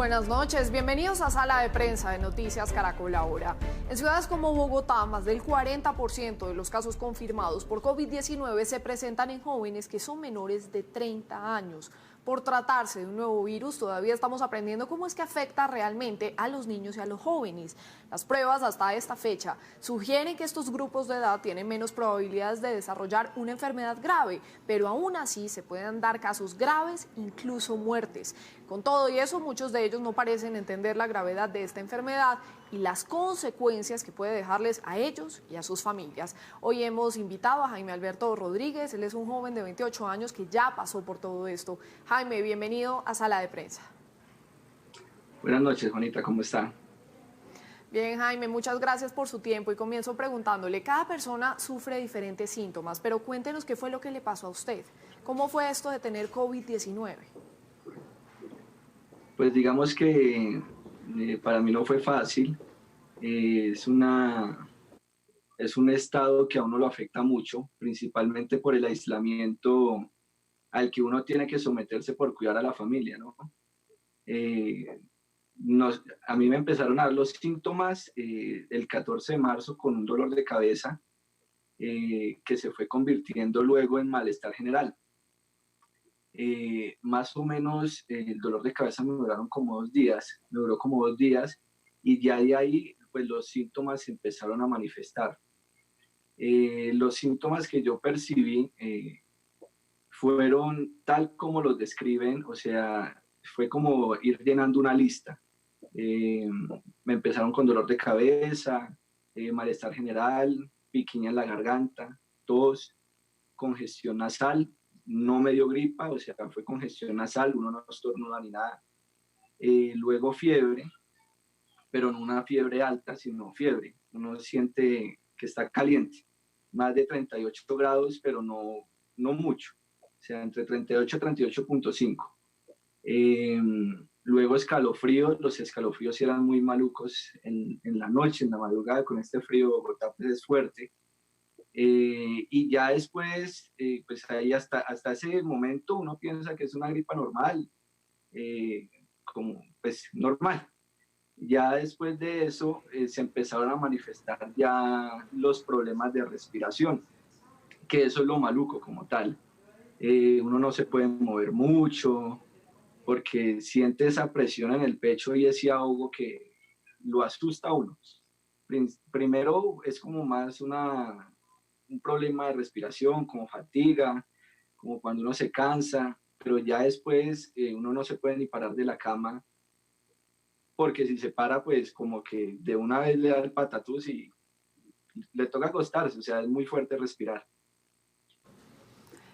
Buenas noches, bienvenidos a Sala de Prensa de Noticias Caracol Ahora. En ciudades como Bogotá, más del 40% de los casos confirmados por COVID-19 se presentan en jóvenes que son menores de 30 años. Por tratarse de un nuevo virus, todavía estamos aprendiendo cómo es que afecta realmente a los niños y a los jóvenes. Las pruebas hasta esta fecha sugieren que estos grupos de edad tienen menos probabilidades de desarrollar una enfermedad grave, pero aún así se pueden dar casos graves, incluso muertes. Con todo y eso, muchos de ellos no parecen entender la gravedad de esta enfermedad y las consecuencias que puede dejarles a ellos y a sus familias. Hoy hemos invitado a Jaime Alberto Rodríguez, él es un joven de 28 años que ya pasó por todo esto. Jaime, bienvenido a Sala de Prensa. Buenas noches, Juanita, ¿cómo está? Bien, Jaime, muchas gracias por su tiempo y comienzo preguntándole, cada persona sufre diferentes síntomas, pero cuéntenos qué fue lo que le pasó a usted. ¿Cómo fue esto de tener COVID-19? Pues digamos que para mí no fue fácil. Es un estado que a uno lo afecta mucho, principalmente por el aislamiento al que uno tiene que someterse por cuidar a la familia, ¿no? Eh, a mí me empezaron a dar los síntomas el 14 de marzo con un dolor de cabeza que se fue convirtiendo luego en malestar general. Más o menos el dolor de cabeza me duró como 2 días y ya de ahí pues los síntomas se empezaron a manifestar. Los síntomas que yo percibí fueron tal como los describen, o sea, fue como ir llenando una lista. Me empezaron con dolor de cabeza, malestar general, piquiña en la garganta, tos, congestión nasal. No me dio gripa, o sea, fue congestión nasal, uno no estornuda ni nada. Luego fiebre, pero no una fiebre alta, sino fiebre. Uno siente que está caliente, más de 38 grados, pero no mucho, o sea, entre 38 y 38.5. Luego escalofríos, los escalofríos eran muy malucos en la noche, en la madrugada, con este frío de Bogotá pues es fuerte. Y ya después, pues ahí hasta ese momento uno piensa que es una gripa normal, como pues normal. Ya después de eso se empezaron a manifestar ya los problemas de respiración, que eso es lo maluco como tal. Uno no se puede mover mucho porque siente esa presión en el pecho y ese ahogo que lo asusta a uno. Primero es como más un problema de respiración, como fatiga, como cuando uno se cansa, pero ya después uno no se puede ni parar de la cama, porque si se para, pues como que de una vez le da el patatús y le toca acostarse, o sea, es muy fuerte respirar.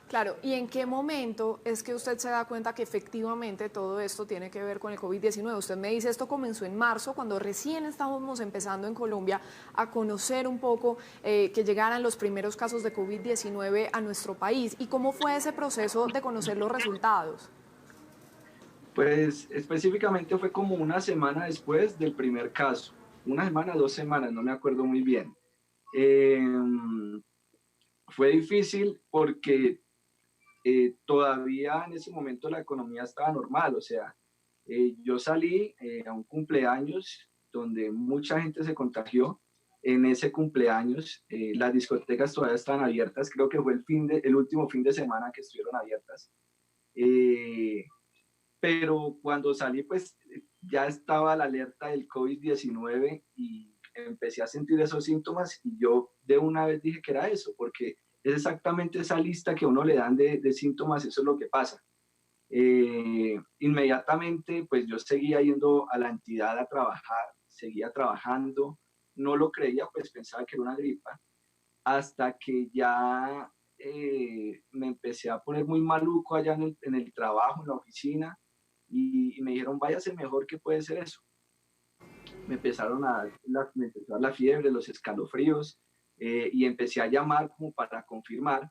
Claro, ¿y en qué momento es que usted se da cuenta que efectivamente todo esto tiene que ver con el COVID-19? Usted me dice, esto comenzó en marzo, cuando recién estábamos empezando en Colombia a conocer un poco que llegaran los primeros casos de COVID-19 a nuestro país. ¿Y cómo fue ese proceso de conocer los resultados? Pues específicamente fue como una semana después del primer caso, una semana, 2 semanas, no me acuerdo muy bien. Eh, Fue difícil porque todavía en ese momento la economía estaba normal, o sea, yo salí a un cumpleaños donde mucha gente se contagió. En ese cumpleaños las discotecas todavía estaban abiertas, creo que fue el último fin de semana que estuvieron abiertas. Eh, pero cuando salí, pues ya estaba la alerta del COVID-19 y empecé a sentir esos síntomas y yo de una vez dije que era eso, porque es exactamente esa lista que a uno le dan de síntomas, eso es lo que pasa. Inmediatamente, pues yo seguía yendo a la entidad a trabajar, seguía trabajando, no lo creía, pues pensaba que era una gripa, hasta que ya me empecé a poner muy maluco allá en el trabajo, en la oficina, y me dijeron, váyase mejor, que puede ser eso. Me empezó a dar la fiebre, los escalofríos, y empecé a llamar como para confirmar,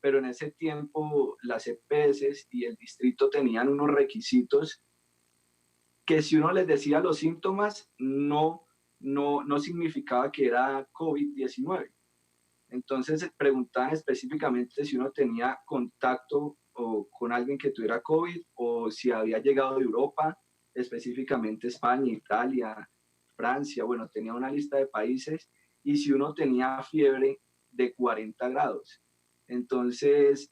pero en ese tiempo las EPS y el distrito tenían unos requisitos que si uno les decía los síntomas, no significaba que era COVID-19. Entonces preguntaban específicamente si uno tenía contacto o con alguien que tuviera COVID o si había llegado de Europa específicamente España, Italia, Francia, bueno, tenía una lista de países y si uno tenía fiebre de 40 grados. Entonces,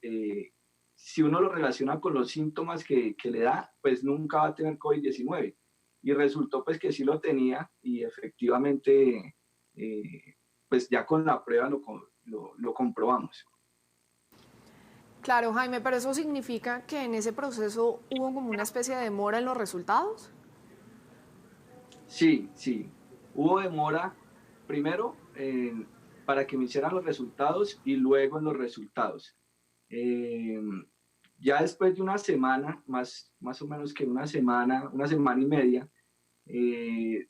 si uno lo relaciona con los síntomas que le da, pues nunca va a tener COVID-19. Y resultó pues que sí lo tenía y efectivamente, pues ya con la prueba lo comprobamos. Claro, Jaime, pero eso significa que en ese proceso hubo como una especie de demora en los resultados. Sí, sí. Hubo demora primero para que me hicieran los resultados y luego en los resultados. Eh, ya después de una semana, más o menos que una semana y media, eh,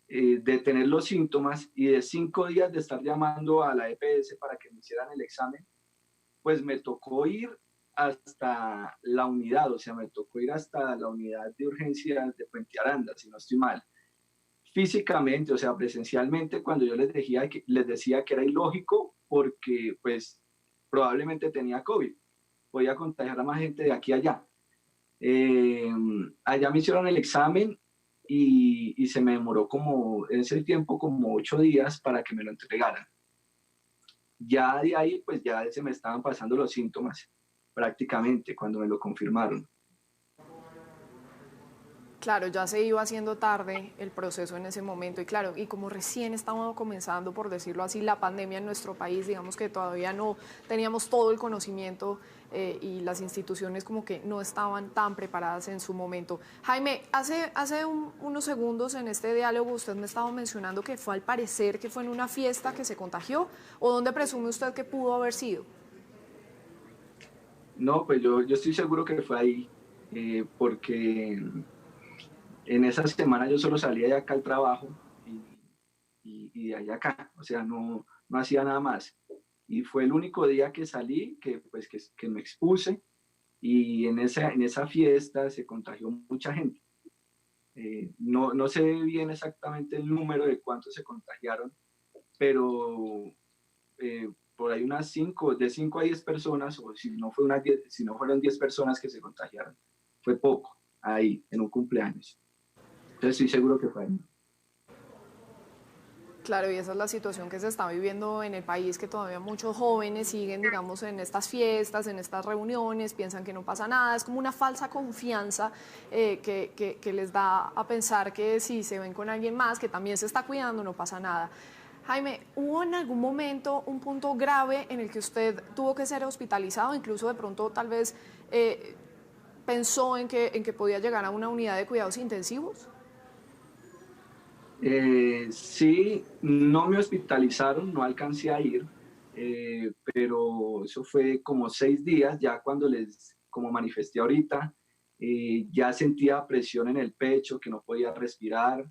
de tener los síntomas y de 5 días de estar llamando a la EPS para que me hicieran el examen, pues me tocó ir hasta la unidad, o sea, me tocó ir hasta la unidad de urgencias de Puente Aranda, si no estoy mal. Físicamente, o sea, presencialmente, cuando yo les decía que era ilógico porque pues probablemente tenía COVID, podía contagiar a más gente de aquí a allá. Allá me hicieron el examen y se me demoró como, en ese tiempo, como 8 días para que me lo entregaran. Ya de ahí, pues ya se me estaban pasando los síntomas prácticamente cuando me lo confirmaron. Claro, ya se iba haciendo tarde el proceso en ese momento y claro, y como recién estábamos comenzando, por decirlo así, la pandemia en nuestro país, digamos que todavía no teníamos todo el conocimiento y las instituciones como que no estaban tan preparadas en su momento. Jaime, hace unos segundos en este diálogo usted me estaba mencionando que fue al parecer que fue en una fiesta que se contagió, ¿o dónde presume usted que pudo haber sido? No, pues yo estoy seguro que fue ahí, porque en esa semana yo solo salía de acá al trabajo y de allá acá, o sea, no hacía nada más. Y fue el único día que salí, que me expuse y en esa fiesta se contagió mucha gente. No sé bien exactamente el número de cuántos se contagiaron, pero por ahí unas 5, de 5 a 10 personas, o si no, si no fueron 10 personas que se contagiaron, fue poco ahí, en un cumpleaños. Entonces estoy seguro que fue ahí. Claro, y esa es la situación que se está viviendo en el país, que todavía muchos jóvenes siguen, digamos, en estas fiestas, en estas reuniones, piensan que no pasa nada, es como una falsa confianza que les da a pensar que si se ven con alguien más, que también se está cuidando, no pasa nada. Jaime, ¿hubo en algún momento un punto grave en el que usted tuvo que ser hospitalizado, incluso de pronto tal vez pensó en que podía llegar a una unidad de cuidados intensivos? Sí, no me hospitalizaron, no alcancé a ir, pero eso fue como 6 días, ya cuando como manifesté ahorita, ya sentía presión en el pecho, que no podía respirar.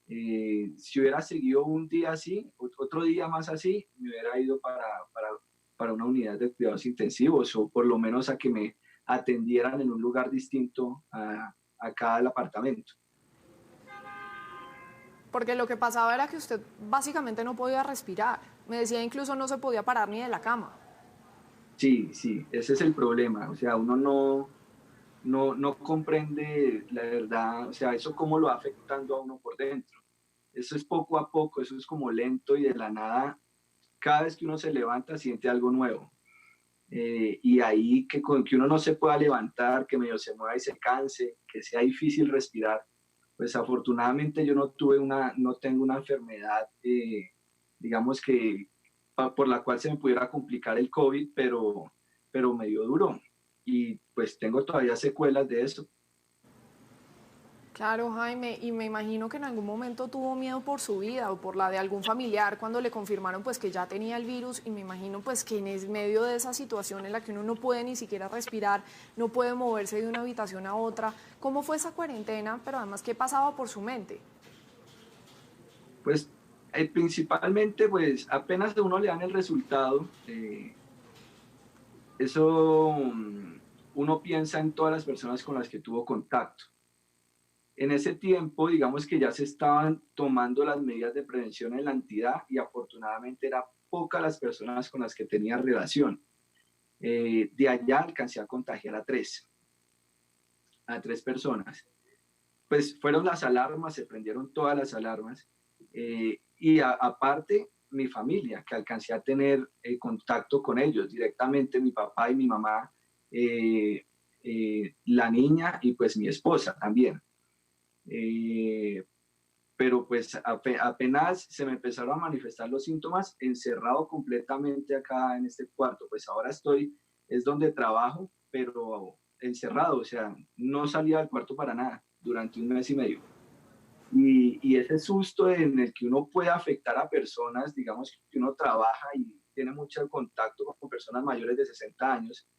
Si hubiera seguido un día así, otro día más así, me hubiera ido para una unidad de cuidados intensivos o por lo menos a que me atendieran en un lugar distinto a acá al apartamento. Porque lo que pasaba era que usted básicamente no podía respirar. Me decía incluso no se podía parar ni de la cama. Sí, sí, ese es el problema. O sea, uno no comprende la verdad, o sea, eso cómo lo va afectando a uno por dentro. Eso es poco a poco, eso es como lento y de la nada, cada vez que uno se levanta siente algo nuevo. Y ahí que uno no se pueda levantar, que medio se mueva y se canse, que sea difícil respirar. Pues afortunadamente yo no tengo una enfermedad, digamos que por la cual se me pudiera complicar el COVID, pero me dio duro y pues tengo todavía secuelas de eso. Claro, Jaime, y me imagino que en algún momento tuvo miedo por su vida o por la de algún familiar cuando le confirmaron pues que ya tenía el virus y me imagino pues que en medio de esa situación en la que uno no puede ni siquiera respirar, no puede moverse de una habitación a otra, ¿cómo fue esa cuarentena? Pero además, ¿qué pasaba por su mente? Pues principalmente pues apenas a uno le dan el resultado, eso uno piensa en todas las personas con las que tuvo contacto. En ese tiempo, digamos que ya se estaban tomando las medidas de prevención en la entidad y afortunadamente era pocas las personas con las que tenía relación. De allá alcancé a contagiar a tres personas. pues fueron las alarmas, se prendieron todas las alarmas. Y aparte, mi familia, que alcancé a tener contacto con ellos directamente, mi papá y mi mamá, la niña y pues mi esposa también. Eh, pero pues apenas se me empezaron a manifestar los síntomas, encerrado completamente acá en este cuarto. Pues ahora es donde trabajo, pero encerrado, o sea, no salía del cuarto para nada durante un mes y medio. Y ese susto en el que uno puede afectar a personas, digamos que uno trabaja y tiene mucho contacto con personas mayores de 60 años,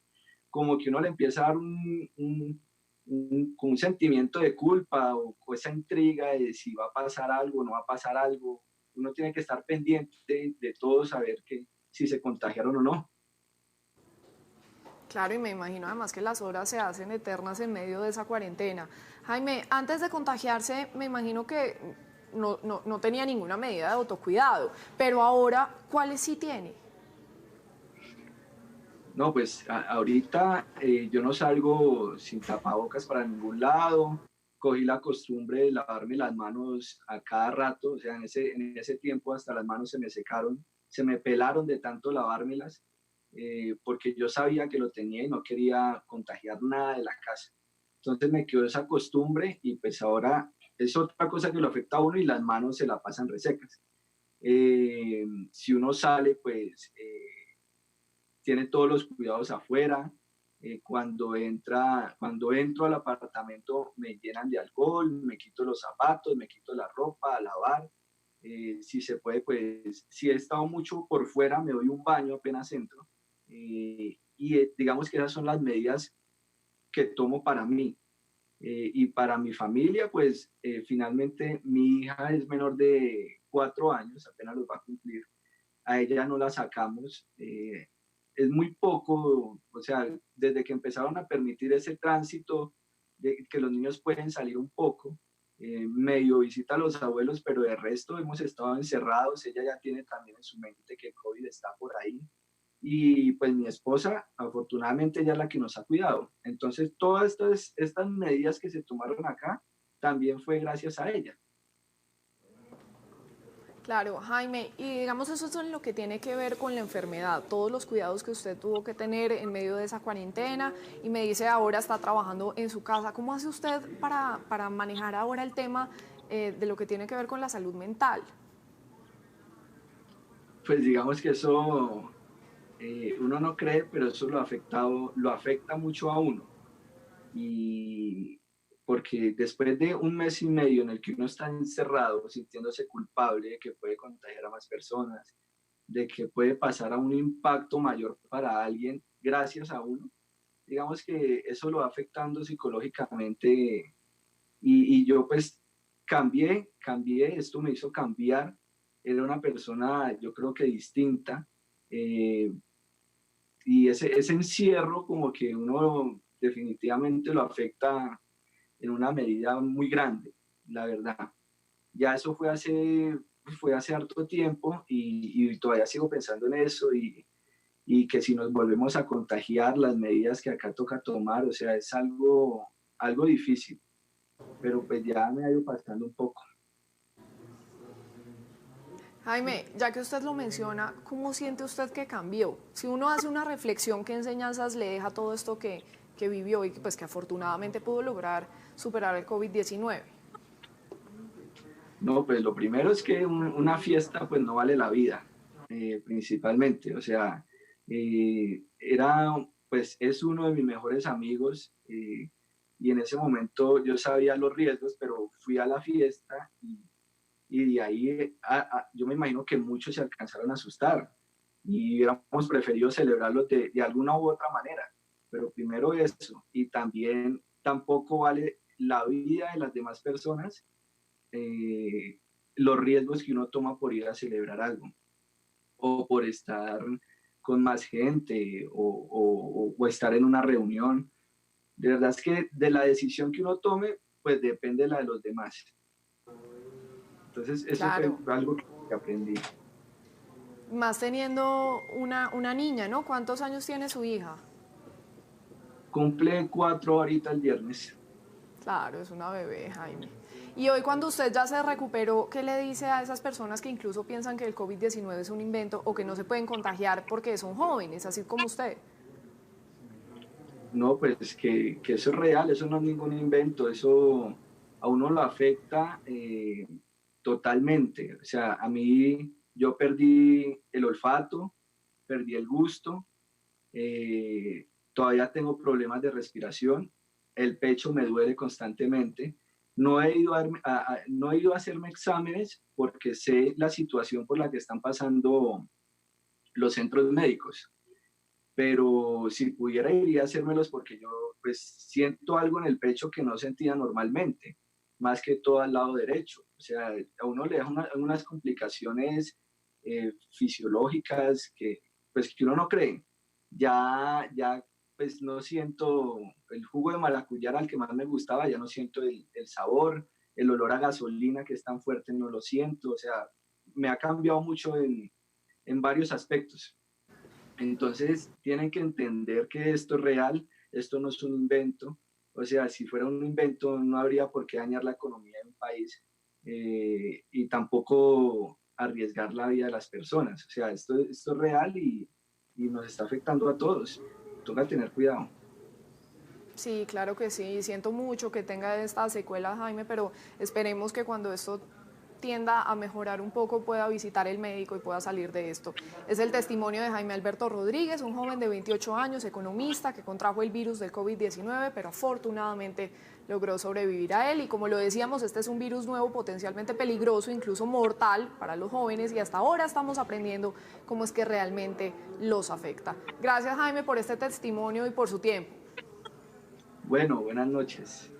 como que uno le empieza a dar un sentimiento de culpa o esa intriga de si va a pasar algo o no va a pasar algo. Uno tiene que estar pendiente de todo, saber que si se contagiaron o no. Claro, y me imagino además que las horas se hacen eternas en medio de esa cuarentena. Jaime, antes de contagiarse, me imagino que no tenía ninguna medida de autocuidado, pero ahora, ¿cuáles sí tiene? No, pues ahorita yo no salgo sin tapabocas para ningún lado. Cogí la costumbre de lavarme las manos a cada rato, o sea, en ese tiempo hasta las manos se me secaron, se me pelaron de tanto lavármelas, porque yo sabía que lo tenía y no quería contagiar nada de la casa. Entonces me quedó esa costumbre y pues ahora es otra cosa que lo afecta a uno y las manos se la pasan resecas. Si uno sale, pues tiene todos los cuidados afuera. Cuando entro al apartamento me llenan de alcohol, me quito los zapatos, me quito la ropa a lavar. Si se puede, pues si he estado mucho por fuera, me doy un baño apenas entro. Digamos que esas son las medidas que tomo para mí. Y para mi familia, pues finalmente mi hija es menor de 4 años, apenas los va a cumplir. A ella no la sacamos. Es muy poco, o sea, desde que empezaron a permitir ese tránsito, de que los niños pueden salir un poco, medio visita a los abuelos, pero de resto hemos estado encerrados. Ella ya tiene también en su mente que el COVID está por ahí. Y pues mi esposa, afortunadamente, ella es la que nos ha cuidado. Entonces, todas estas medidas que se tomaron acá, también fue gracias a ella. Claro, Jaime, y digamos eso es en lo que tiene que ver con la enfermedad, todos los cuidados que usted tuvo que tener en medio de esa cuarentena y me dice ahora está trabajando en su casa. ¿Cómo hace usted para manejar ahora el tema de lo que tiene que ver con la salud mental? Pues digamos que eso uno no cree, pero eso lo afecta mucho a uno. Y porque después de un mes y medio en el que uno está encerrado, sintiéndose culpable de que puede contagiar a más personas, de que puede pasar a un impacto mayor para alguien gracias a uno, digamos que eso lo va afectando psicológicamente. Y yo pues cambié, esto me hizo cambiar. Era una persona, yo creo que distinta. eh, y ese encierro como que uno definitivamente lo afecta en una medida muy grande, la verdad. Ya eso fue hace harto tiempo y todavía sigo pensando en eso y que si nos volvemos a contagiar, las medidas que acá toca tomar, o sea, es algo difícil, pero pues ya me ha ido pasando un poco. Jaime, ya que usted lo menciona, ¿cómo siente usted que cambió? Si uno hace una reflexión, ¿qué enseñanzas le deja todo esto que vivió y pues que afortunadamente pudo lograr superar el COVID-19? No, pues lo primero es que una fiesta pues no vale la vida, principalmente. O sea, pues es uno de mis mejores amigos y en ese momento yo sabía los riesgos, pero fui a la fiesta y de ahí yo me imagino que muchos se alcanzaron a asustar y hubiéramos preferido celebrarlo de alguna u otra manera. Pero primero eso, y también tampoco vale la vida de las demás personas, eh, los riesgos que uno toma por ir a celebrar algo o por estar con más gente o estar en una reunión. De verdad es que de la decisión que uno tome, pues depende la de los demás. Entonces, eso fue Claro, algo que aprendí. más teniendo una niña, ¿no? ¿Cuántos años tiene su hija? Cumple 4 ahorita el viernes. Claro, es una bebé, Jaime. Y hoy cuando usted ya se recuperó, ¿qué le dice a esas personas que incluso piensan que el COVID-19 es un invento o que no se pueden contagiar porque son jóvenes, así como usted? No, pues que eso es real, eso no es ningún invento, eso a uno lo afecta totalmente. O sea, a mí yo perdí el olfato, perdí el gusto, todavía tengo problemas de respiración, el pecho me duele constantemente. No he ido no he ido a hacerme exámenes porque sé la situación por la que están pasando los centros médicos, pero si pudiera iría a hacérmelos porque yo pues siento algo en el pecho que no sentía normalmente, más que todo al lado derecho. O sea, a uno le da unas complicaciones fisiológicas que pues que uno no cree. Ya pues no siento el jugo de maracuyá al que más me gustaba, ya no siento el sabor, el olor a gasolina que es tan fuerte no lo siento, o sea, me ha cambiado mucho en varios aspectos. Entonces tienen que entender que esto es real, esto no es un invento. O sea, si fuera un invento no habría por qué dañar la economía de un país y tampoco arriesgar la vida de las personas. O sea, esto es real y nos está afectando a todos. Toca tener cuidado. Sí, claro que sí. Siento mucho que tenga estas secuelas, Jaime, pero esperemos que cuando esto tienda a mejorar un poco pueda visitar el médico y pueda salir de esto. Es el testimonio de Jaime Alberto Rodríguez, un joven de 28 años, economista, que contrajo el virus del COVID-19, pero afortunadamente logró sobrevivir a él. Y como lo decíamos, este es un virus nuevo, potencialmente peligroso, incluso mortal para los jóvenes, y hasta ahora estamos aprendiendo cómo es que realmente los afecta. Gracias, Jaime, por este testimonio y por su tiempo. Bueno, buenas noches.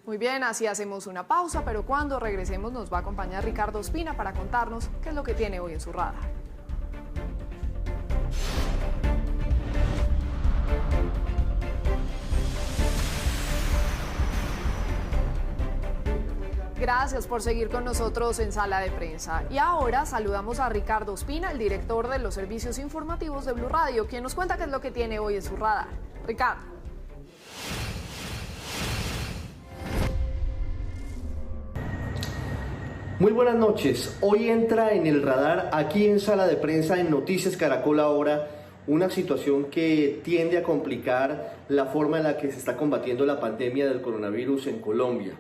Muy bien, así hacemos una pausa, pero cuando regresemos nos va a acompañar Ricardo Ospina para contarnos qué es lo que tiene hoy en su radar. Gracias por seguir con nosotros en Sala de Prensa. Y ahora saludamos a Ricardo Ospina, el director de los servicios informativos de Blue Radio, quien nos cuenta qué es lo que tiene hoy en su radar. Ricardo. Muy buenas noches. Hoy entra en el radar aquí en Sala de Prensa en Noticias Caracol Ahora una situación que tiende a complicar la forma en la que se está combatiendo la pandemia del coronavirus en Colombia.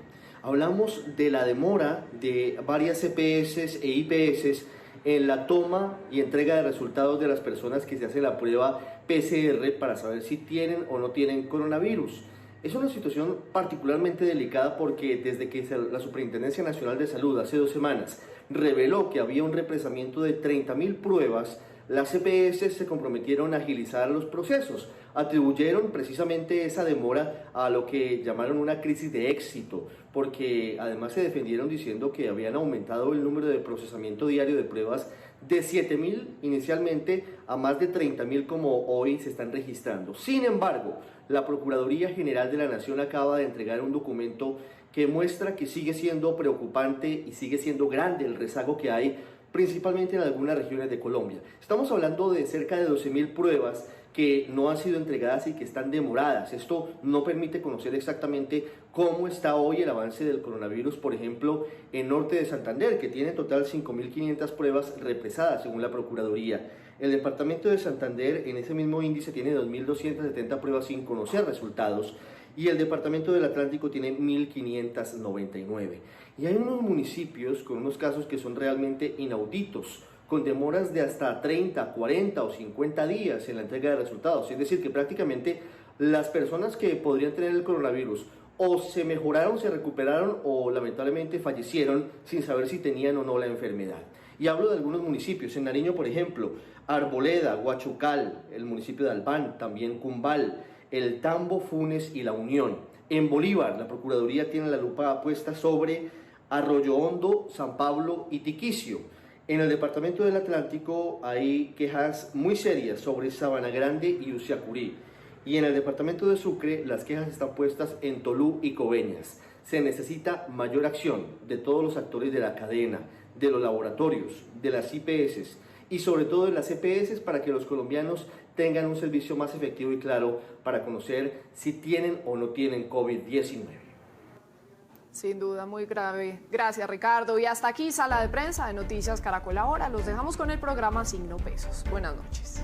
Hablamos de la demora de varias EPS e IPS en la toma y entrega de resultados de las personas que se hacen la prueba PCR para saber si tienen o no tienen coronavirus. Es una situación particularmente delicada porque desde que la Superintendencia Nacional de Salud hace 2 semanas reveló que había un represamiento de 30.000 pruebas, las EPS se comprometieron a agilizar los procesos, atribuyeron precisamente esa demora a lo que llamaron una crisis de éxito, porque además se defendieron diciendo que habían aumentado el número de procesamiento diario de pruebas de 7.000 inicialmente a más de 30.000 como hoy se están registrando. Sin embargo, la Procuraduría General de la Nación acaba de entregar un documento que muestra que sigue siendo preocupante y sigue siendo grande el rezago que hay principalmente en algunas regiones de Colombia. Estamos hablando de cerca de 12.000 pruebas que no han sido entregadas y que están demoradas. Esto no permite conocer exactamente cómo está hoy el avance del coronavirus, por ejemplo, en Norte de Santander, que tiene en total 5.500 pruebas represadas según la Procuraduría. El departamento de Santander en ese mismo índice tiene 2.270 pruebas sin conocer resultados y el departamento del Atlántico tiene 1.599. Y hay unos municipios con unos casos que son realmente inauditos, con demoras de hasta 30, 40 o 50 días en la entrega de resultados. Es decir, que prácticamente las personas que podrían tener el coronavirus o se mejoraron, se recuperaron o lamentablemente fallecieron sin saber si tenían o no la enfermedad. Y hablo de algunos municipios, en Nariño por ejemplo, Arboleda, Guachucal, el municipio de Albán, también Cumbal, El Tambo, Funes y La Unión. En Bolívar, la Procuraduría tiene la lupa puesta sobre Arroyo Hondo, San Pablo y Tiquicio. En el departamento del Atlántico hay quejas muy serias sobre Sabana Grande y Usiacurí. Y en el departamento de Sucre las quejas están puestas en Tolú y Coveñas. Se necesita mayor acción de todos los actores de la cadena, de los laboratorios, de las IPS y sobre todo de las EPS para que los colombianos tengan un servicio más efectivo y claro para conocer si tienen o no tienen COVID-19. Sin duda, muy grave. Gracias, Ricardo. Y hasta aquí, Sala de Prensa de Noticias Caracol Ahora. Los dejamos con el programa Signo Pesos. Buenas noches.